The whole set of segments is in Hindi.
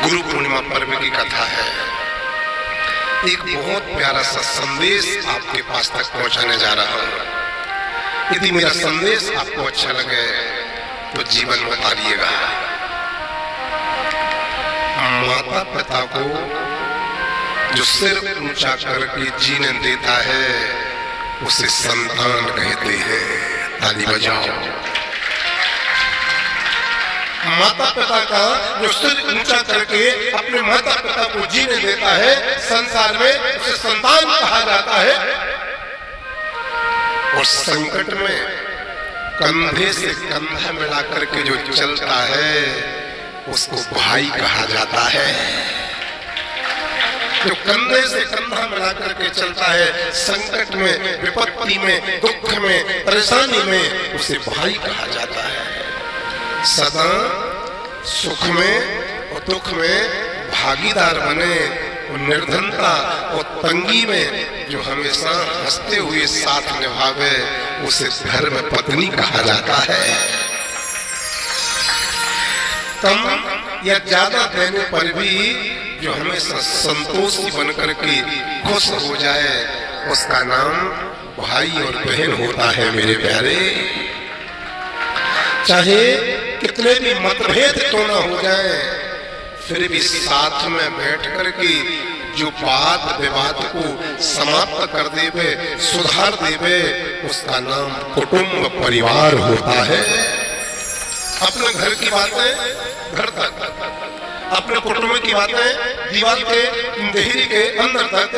गुरु पूर्णिमा पर्व की कथा है। एक बहुत प्यारा सा संदेश आपके पास तक पहुंचाने जा रहा हूं। यदि मेरा संदेश आपको अच्छा लगे तो जीवन में उतारिएगा। माता पिता को जो सिर ऊंचा करके जीने देता है उसे संतान कहते हैं। ताली बजाओ। माता पिता का जो सिर ऊंचा करके अपने माता पिता को जीने देता है संसार में उसे संतान कहा जाता है। और संकट में कंधे से कंधा मिला करके जो चलता है उसको भाई कहा जाता है। जो कंधे से कंधा मिला करके चलता है संकट में, विपत्ति में, दुख में, परेशानी में, उसे भाई कहा जाता है। सदा सुख में और दुख में भागीदार बने और निर्धनता और तंगी में जो हमेशा हंसते हुए साथ निभावे उसे घर में पत्नी कहा जाता है। कम या ज्यादा देने पर भी जो हमेशा संतोषी बनकर के खुश हो जाए उसका नाम भाई और बहन होता है। मेरे प्यारे, चाहे कितने भी मतभेद क्यों ना हो जाए फिर भी साथ में बैठ करके जो बात विवाद को समाप्त कर देवे, सुधार देवे, उसका नाम कुटुंब परिवार होता है। अपने घर की बातें घर तक, अपने कुटुंब की बातें दीवार के देहरी के अंदर तक।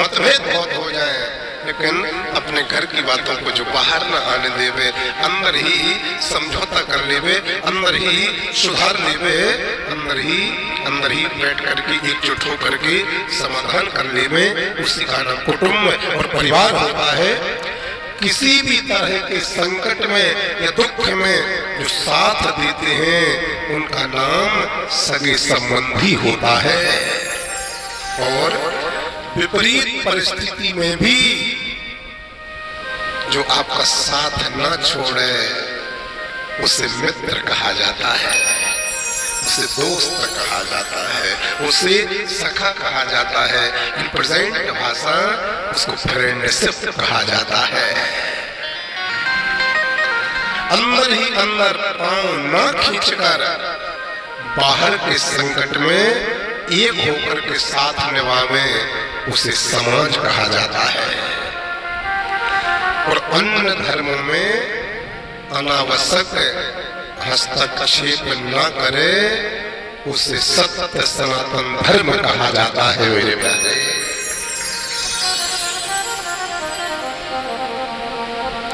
मतभेद बहुत हो जाए लेकिन अपने घर की बातों को जो बाहर न आने देवे, अंदर ही समझौता कर लेवे, अंदर ही सुधार लेवे, अंदर ही बैठ करके एकजुट होकर के समाधान कर लेवे, उसी का नाम कुटुंब और परिवार होता है। किसी भी तरह के संकट में या दुख में जो साथ देते हैं उनका नाम सगे संबंधी होता है। और विपरीत परिस्थिति में भी जो आपका साथ न छोड़े उसे मित्र कहा जाता है, उसे दोस्त कहा जाता है, उसे सखा कहा जाता है। इन प्रेजेंट भाषा उसको फ्रेंडशिप कहा जाता है। अंदर ही अंदर पांव न खींचकर बाहर के संकट में एक होकर के साथ निभावे उसे समाज कहा जाता है। और अन्य धर्मों में अनावश्यक हस्तक्षेप न करे उसे सत्य सनातन धर्म कहा जाता है। मेरे प्यारे,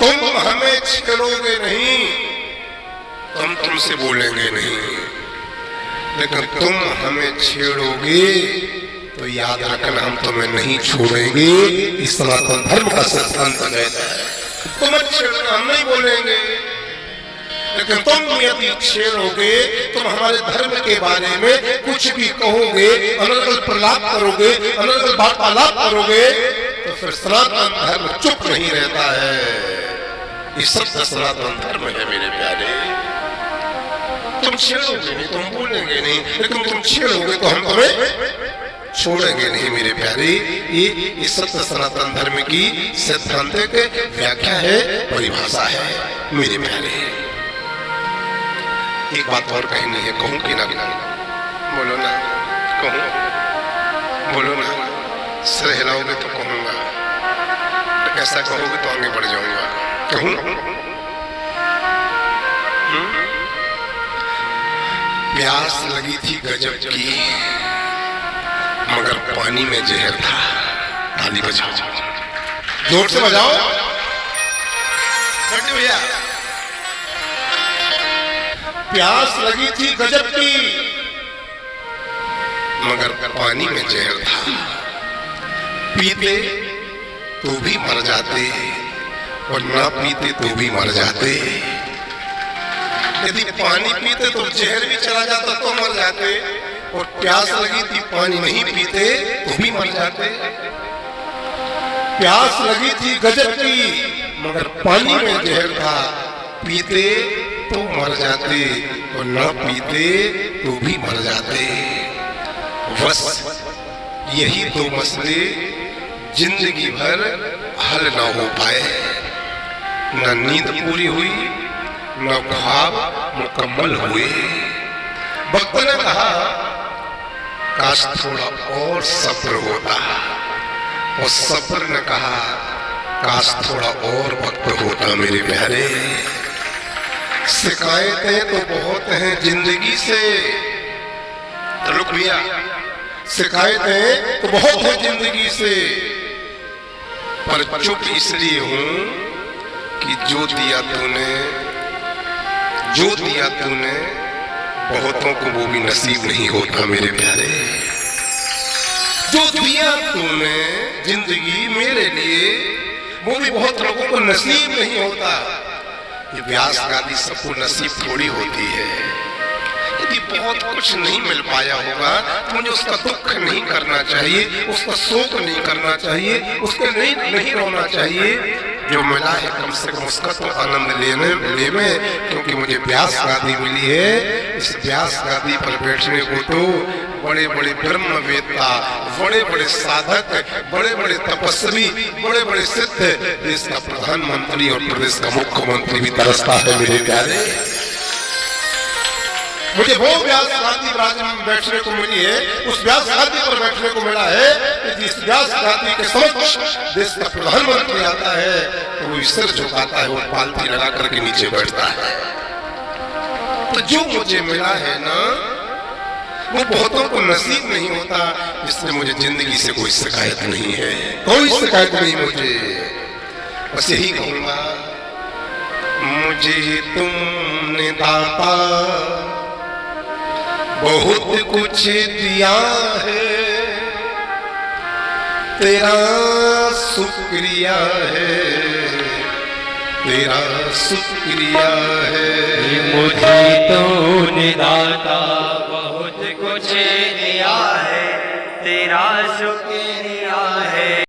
तुम हमें छेड़ोगे नहीं, हम तुमसे बोलेंगे नहीं, लेकिन तुम हमें छेड़ोगे तो याद रखना हम तुम्हें नहीं छोड़ेंगे। इस सनातन धर्म का सिद्धांत कहता है तुम छेड़ना हम नहीं बोलेंगे, लेकिन तुम यदि छेड़ोगे, तुम हमारे धर्म के बारे में कुछ भी कहोगे, अलग-अलग प्रलाप करोगे, अलग-अलग वार्तालाप करोगे, तो फिर सनातन धर्म चुप नहीं रहता है। ये सत्य सनातन धर्म है। मेरे प्यारे, तुम छेड़ोगे नहीं, तुम बोलेंगे नहीं, लेकिन तुम छेड़ोगे तो हम तुम्हें छोड़ेंगे नहीं। मेरे प्यारे, ये सत्य सनातन धर्म की सिद्धांतिक व्याख्या है, परिभाषा है। मेरे प्यारे, एक बात और कहनी है, कहूं कि ना? बोलो ना, कहूं? बोलो ना। सिर हिलाओगे तो कहूंगा, ऐसा कहोगे तो आगे बढ़ जाऊंगा। कहूं? प्यास लगी थी गजब की मगर पानी में जहर था। ताली बजाओ, जोर से बजाओ भैया। प्यास लगी थी गजब की मगर पानी में जहर था। पीते तो भी मर जाते और ना पीते तो भी मर जाते। यदि पानी पीते तो जहर भी चला जाता तो मर जाते, और प्यास लगी थी पानी नहीं पीते तो भी मर जाते। प्यास लगी थी गजब की मगर पानी में जहर था। पीते तो मर जाते और न पीते तो भी मर जाते। बस यही दो मसले जिंदगी भर हल न हो पाए। न नींद पूरी हुई, न ख्वाब मुकम्मल हुए। भक्त ने कहा काश थोड़ा और सब्र होता, और सब्र ने कहा काश थोड़ा और वक्त होता मेरे प्यारे। शिकायतें तो बहुत हैं जिंदगी से, रुक भैया, शिकायतें तो बहुत हैं जिंदगी से, पर चुप इसलिए हूं कि जो दिया तूने बहुतों को वो भी नसीब नहीं होता मेरे प्यारे। जो दिया तूने जिंदगी मेरे लिए वो भी बहुत लोगों को नसीब नहीं होता। ये व्यास गादी सबको नसीब थोड़ी होती है। यदि बहुत कुछ नहीं मिल पाया होगा तो मुझे उसका दुख नहीं करना चाहिए, उसका शोक नहीं करना चाहिए, उसके नहीं रोना चाहिए। जो मिला है कम से कम उसका तो आनंद ले में, क्योंकि मुझे व्यास गादी मिली है। इस व्यास गादी पर बैठने को तो बड़े बड़े ब्रह्मवेत्ता, बड़े बड़े साधक, बड़े बड़े तपस्वी, बड़े बड़े सिद्ध, देश का प्रधानमंत्री और प्रदेश का मुख्यमंत्री भी तरसता है मेरे प्यारे। मुझे वो व्यास गादी में बैठने को मिली है, उस व्यास गादी पर बैठने को मिला है कि जिस व्यास गादी के समक्ष देश का प्रधानमंत्री आता है तो वो सिर झुकाता है, वो पालती लगा करके नीचे बैठता है। तो जो मुझे मिला है ना वो बहुतों को नसीब नहीं होता, इसलिए मुझे जिंदगी से कोई शिकायत नहीं है, कोई शिकायत नहीं मुझे। बस यही कहूंगा, मुझे तुमने दाता बहुत कुछ दिया है, तेरा शुक्रिया है, तेरा शुक्रिया है। मुझे तूने दाता बहुत कुछ दिया है, तेरा शुक्रिया